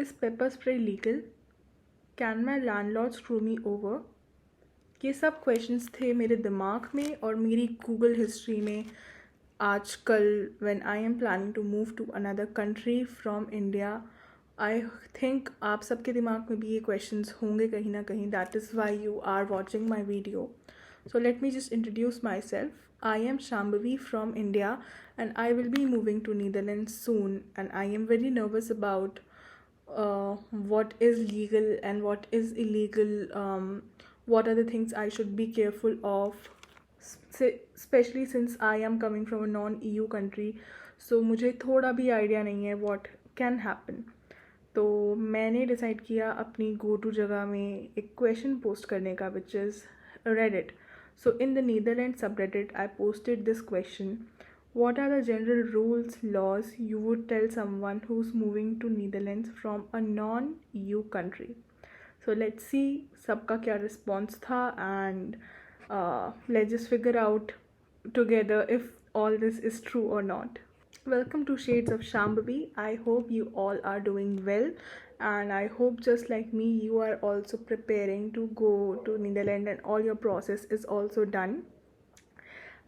Is pepper spray legal? Can my landlord screw me over? ये सब questions थे मेरे दिमाग में और मेरी गूगल हिस्ट्री में आजकल when I am planning to move to another country from India. I think आप सबके दिमाग में भी ये क्वेश्चंस होंगे कहीं ना कहीं. That is why you are watching my video. So let me just introduce myself. I am Shambhavi from India and I will be moving to Netherlands soon, and I am very nervous about what is legal and what is illegal, what are the things I should be careful of, especially since I am coming from a non-EU country. So मुझे थोड़ा भी idea नहीं है what can happen. तो मैंने decide किया अपनी go to जगह में एक क्वेश्चन पोस्ट करने का, which is Reddit. So in the Netherlands subreddit, I posted this question: what are the general rules, laws you would tell someone who's moving to Netherlands from a non-EU country? So let's see सबका क्या response था, and let's just figure out together if all this is true or not. Welcome to Shades of Shambhavi. I hope you all are doing well, and I hope just like me you are also preparing to go to Netherlands and all your process is also done.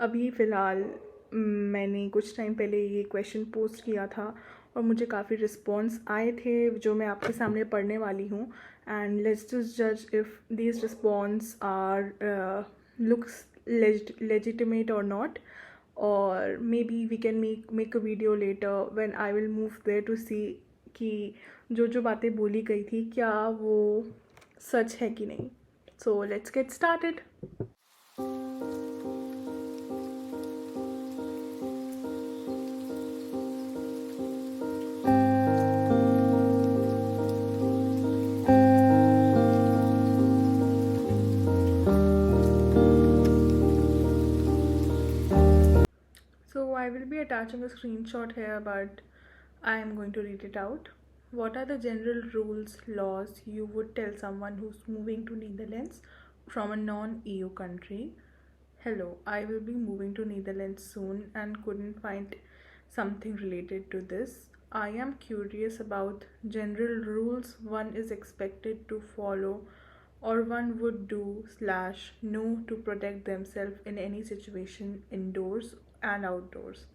अभी फ़िलहाल मैंने कुछ time पहले ये question post किया था और मुझे काफ़ी रिस्पॉन्स आए थे जो मैं आपके सामने पढ़ने वाली हूँ. एंड लेट्स जस्ट जज if these response are looks legitimate or not, or maybe we can make a video later when I will move there to see कि जो बातें बोली गई थी क्या वो सच है कि नहीं. So let's get started. So I will be attaching a screenshot here, but I am going to read it out. What are the general rules, laws you would tell someone who's moving to Netherlands from a non-EU country? Hello, I will be moving to Netherlands soon and couldn't find something related to this. I am curious about general rules one is expected to follow or one would do/know to protect themselves in any situation indoors and outdoors.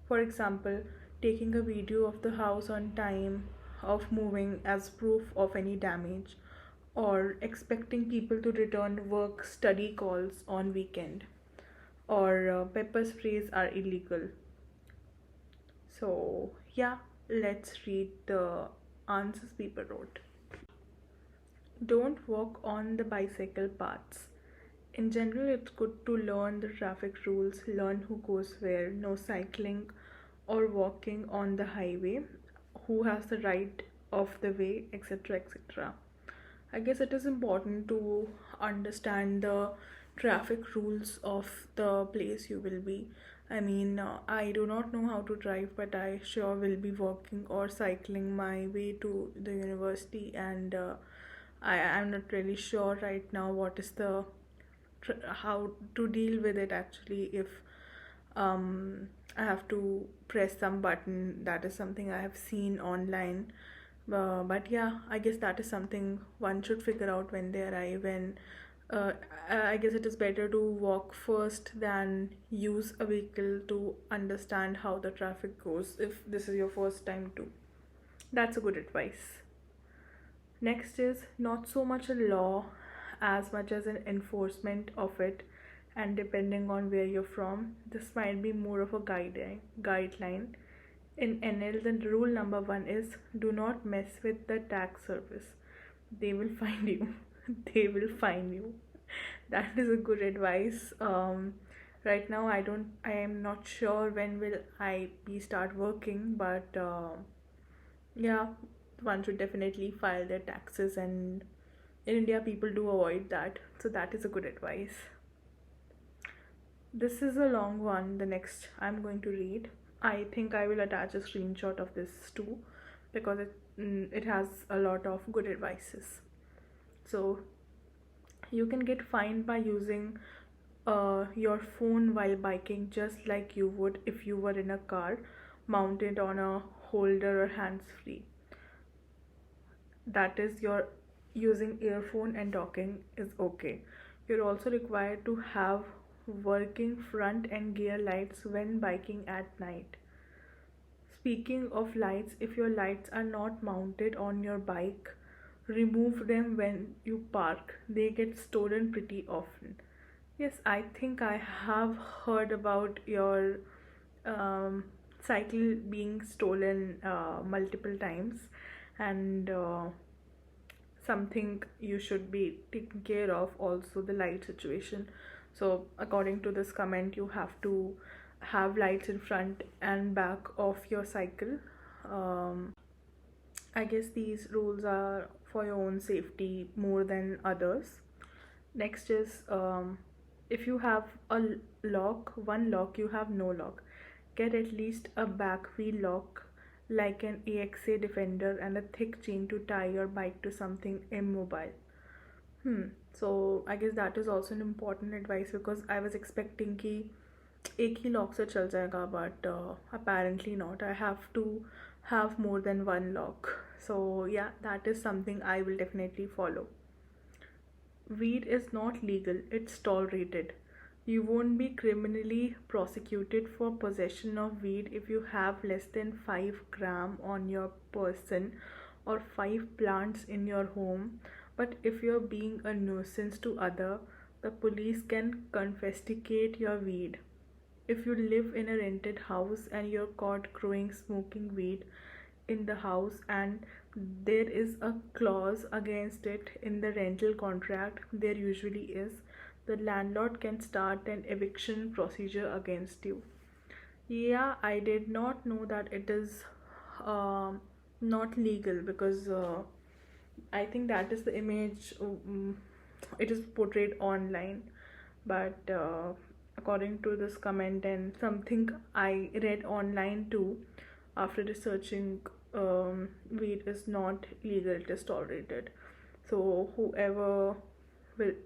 For example, taking a video of the house on time of moving as proof of any damage, or expecting people to return work study calls on weekend, or pepper sprays are illegal. So yeah, let's read the answers people wrote. Don't walk on the bicycle paths. In general, it's good to learn the traffic rules, learn who goes where, no cycling or walking on the highway, who has the right of the way, etc. etc. I guess it is important to understand the traffic rules of the place you will be. I mean, I do not know how to drive, but I sure will be walking or cycling my way to the university, and I am not really sure right now what is the how to deal with it actually. If I have to press some button, that is something I have seen online. But yeah, I guess that is something one should figure out when they arrive. And I guess it is better to walk first than use a vehicle to understand how the traffic goes if this is your first time too. That's a good advice. Next is not so much a law as much as an enforcement of it, and depending on where you're from, this might be more of a guideline. In NL, the rule number 1 is do not mess with the tax service. They will find you. They will find you. That is a good advice. Right now, I am not sure when will I be start working, but yeah, one should definitely file their taxes, and in India people do avoid that, so that is a good advice. This is a long one, the next I'm going to read. I think I will attach a screenshot of this too, because it has a lot of good advices. So you can get fined by using your phone while biking, just like you would if you were in a car mounted on a holder or hands free. that is your using earphone and talking is okay. You're also required to have working front and gear lights when biking at night. Speaking of lights, if your lights are not mounted on your bike, remove them when you park. They get stolen pretty often. Yes, I think I have heard about your um, cycle being stolen multiple times, and something you should be taking care of also the light situation. So according to this comment, you have to have lights in front and back of your cycle. um, I guess these rules are for your own safety more than others. Next is, if you have a one lock, you have no lock. Get at least a back wheel lock like an AXA Defender and a thick chain to tie your bike to something immobile. So I guess that is also an important advice, because I was expecting कि एक ही lock से चल जाएगा, but apparently not. I have to have more than one lock. So yeah, that is something I will definitely follow. Weed is not legal, it's tolerated. You won't be criminally prosecuted for possession of weed if you have less than 5 gram on your person or 5 plants in your home. But if you're being a nuisance to other, the police can confiscate your weed. If you live in a rented house and you're caught growing smoking weed in the house and there is a clause against it in the rental contract, there usually is, the landlord can start an eviction procedure against you. Yeah, I did not know that it is not legal, because I think that is the image it is portrayed online. But according to this comment and something I read online too, after researching, weed is not legal, it is tolerated. So whoever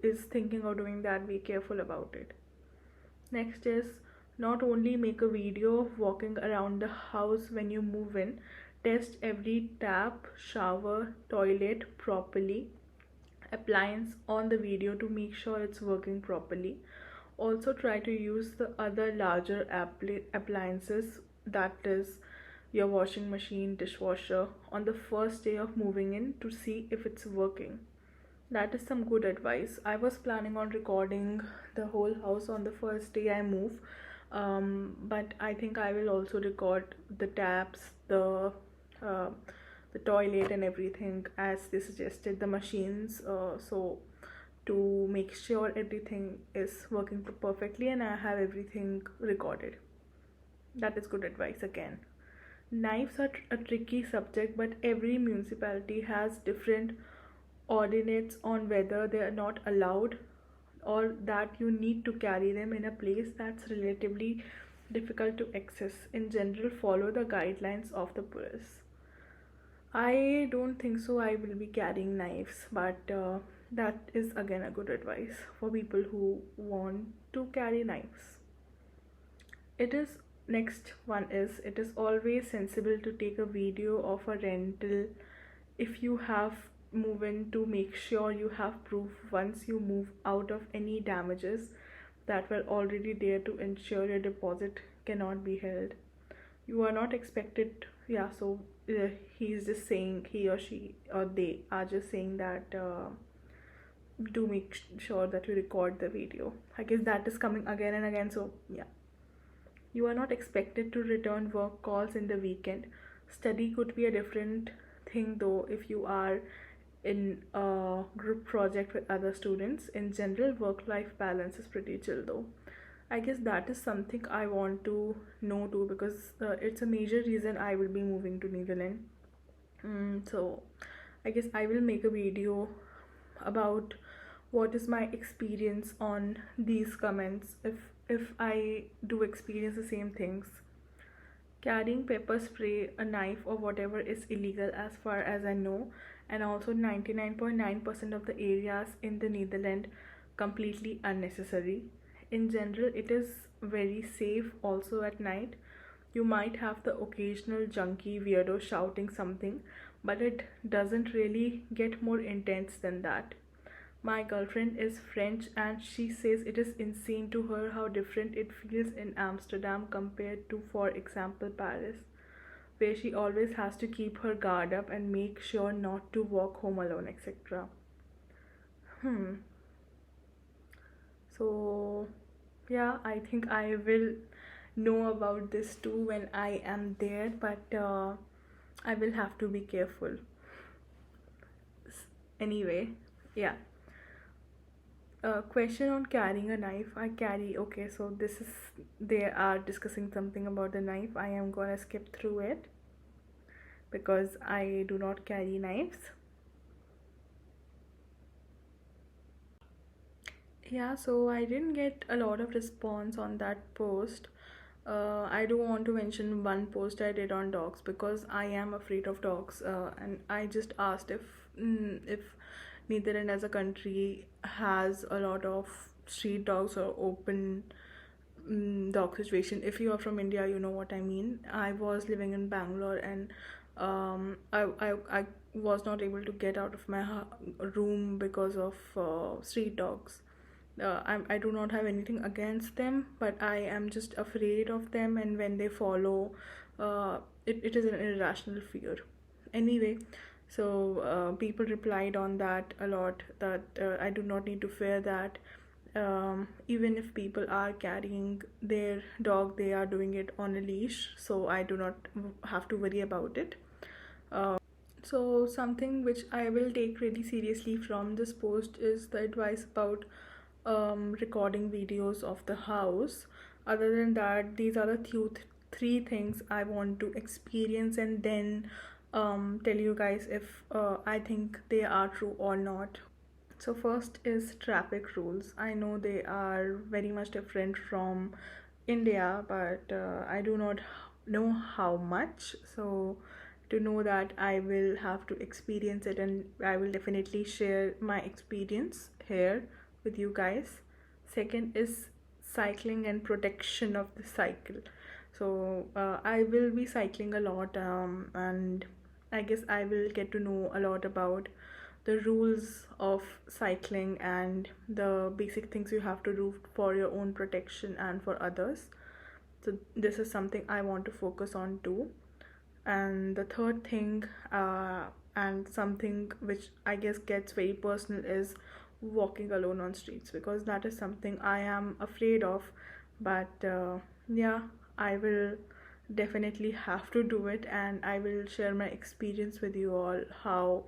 is thinking of doing that, be careful about it. Next is, not only make a video of walking around the house when you move in, test every tap, shower, toilet properly, appliance on the video to make sure it's working properly. Also try to use the other larger appliances, that is your washing machine, dishwasher, on the first day of moving in to see if it's working. That is some good advice. I was planning on recording the whole house on the first day I move, but I think I will also record the taps, uh, the toilet and everything as they suggested, the machines, so to make sure everything is working perfectly and I have everything recorded. That is good advice again. Knives are a tricky subject, but every municipality has different ordinates on whether they are not allowed or that you need to carry them in a place that's relatively difficult to access. In general, follow the guidelines of the police. I don't think so I will be carrying knives, but that is again a good advice for people who want to carry knives. It is Next one is, it is always sensible to take a video of a rental if you have move in, to make sure you have proof once you move out of any damages that were already there to ensure your deposit cannot be held. You are not expected, yeah, so he's just saying, he or she or they are just saying that to make sure that you record the video. I guess that is coming again and again, so yeah. You are not expected to return work calls in the weekend. Study could be a different thing though if you are in a group project with other students. In general, work-life balance is pretty chill though. I guess that is something I want to know too, because it's a major reason I will be moving to Netherlands. So I guess I will make a video about what is my experience on these comments, if I do experience the same things. Carrying pepper spray, a knife or whatever is illegal as far as I know, and also 99.9% of the areas in the Netherlands completely unnecessary. In general, it is very safe also at night. You might have the occasional junkie weirdo shouting something, but it doesn't really get more intense than that. My girlfriend is French and she says it is insane to her how different it feels in Amsterdam compared to, for example, Paris, where she always has to keep her guard up and make sure not to walk home alone, etc. Hmm. So, yeah, I think I will know about this too when I am there, but I will have to be careful. Anyway, yeah. Question on carrying a knife. I carry. Okay, so this is, they are discussing something about the knife. I am gonna skip through it because I do not carry knives. Yeah, so I didn't get a lot of response on that post. I do want to mention one post I did on dogs because I am afraid of dogs, and I just asked if Netherlands as a country has a lot of street dogs or open dog situation. If you are from India, you know what I mean. I was living in Bangalore and I was not able to get out of my room because of street dogs. I do not have anything against them, but I am just afraid of them, and when they follow, it is an irrational fear. Anyway, so people replied on that a lot that I do not need to fear that. Even if people are carrying their dog, they are doing it on a leash, so I do not have to worry about it. So, something which I will take really seriously from this post is the advice about recording videos of the house. Other than that, these are the three things I want to experience and then tell you guys if I think they are true or not. So, first is traffic rules. I know they are very much different from India, but I do not know how much. So, to know that, I will have to experience it and I will definitely share my experience here with you guys. Second is cycling and protection of the cycle. So, I will be cycling a lot, and I guess I will get to know a lot about the rules of cycling and the basic things you have to do for your own protection and for others. So this is something I want to focus on too. And the third thing, and something which I guess gets very personal, is walking alone on streets, because that is something I am afraid of. But yeah, I will definitely have to do it, and I will share my experience with you all, how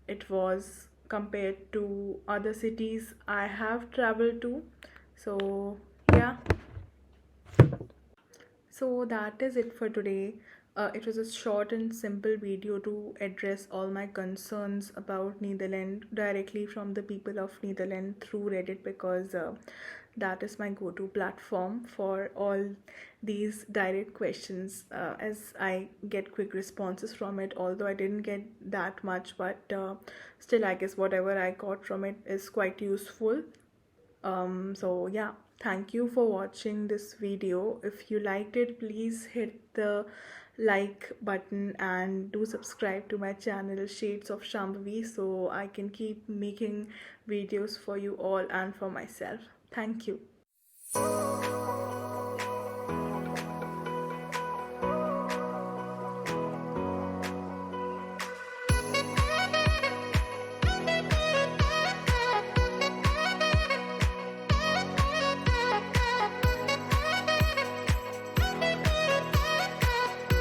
it was compared to other cities I have traveled to. So yeah, so that is it for today. It was a short and simple video to address all my concerns about Netherlands directly from the people of Netherlands through Reddit, because that is my go-to platform for all these direct questions, as I get quick responses from it. Although I didn't get that much, but still I guess whatever I got from it is quite useful. So yeah, thank you for watching this video. If you liked it, please hit the like button and do subscribe to my channel Shades of Shambhavi, so I can keep making videos for you all and for myself. Thank you.